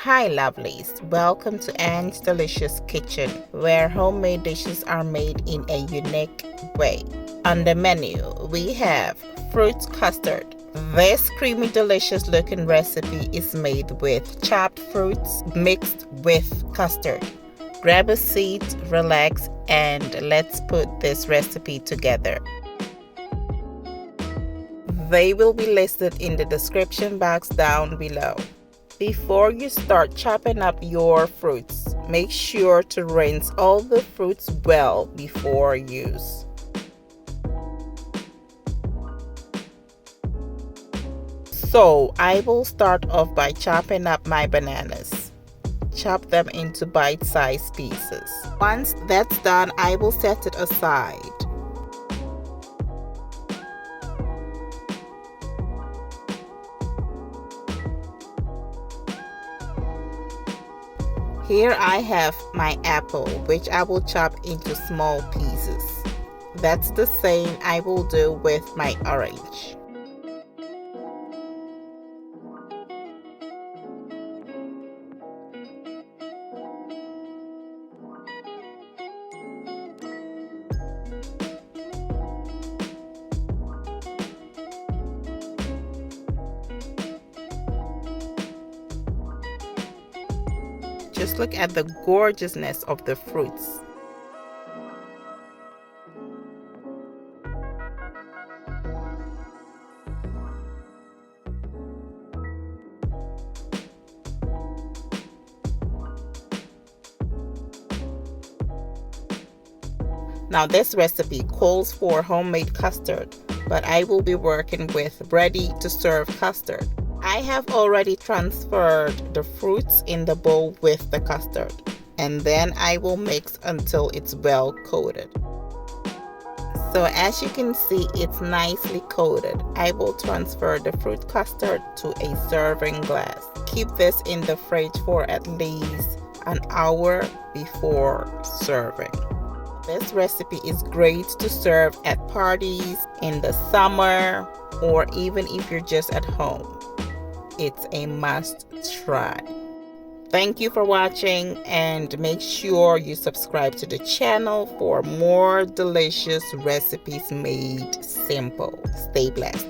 Hi lovelies, welcome to Anne's Delicious Kitchen, where homemade dishes are made in a unique way. On the menu, we have fruit custard. This creamy delicious looking recipe is made with chopped fruits mixed with custard. Grab a seat, relax, and let's put this recipe together. They will be listed in the description box down below. Before you start chopping up your fruits, make sure to rinse all the fruits well before use. So I will start off by chopping up my bananas. Chop them into bite-sized pieces. Once that's done, I will set it aside. Here I have my apple, which I will chop into small pieces. That's the same I will do with my orange. Just look at the gorgeousness of the fruits. Now this recipe calls for homemade custard, but I will be working with ready-to-serve custard. I have already transferred the fruits in the bowl with the custard, and then I will mix until it's well coated. So as you can see, it's nicely coated. I will transfer the fruit custard to a serving glass. Keep this in the fridge for at least an hour before serving. This recipe is great to serve at parties, in the summer, or even if you're just at home. It's a must try. Thank you for watching, and make sure you subscribe to the channel for more delicious recipes made simple. Stay blessed.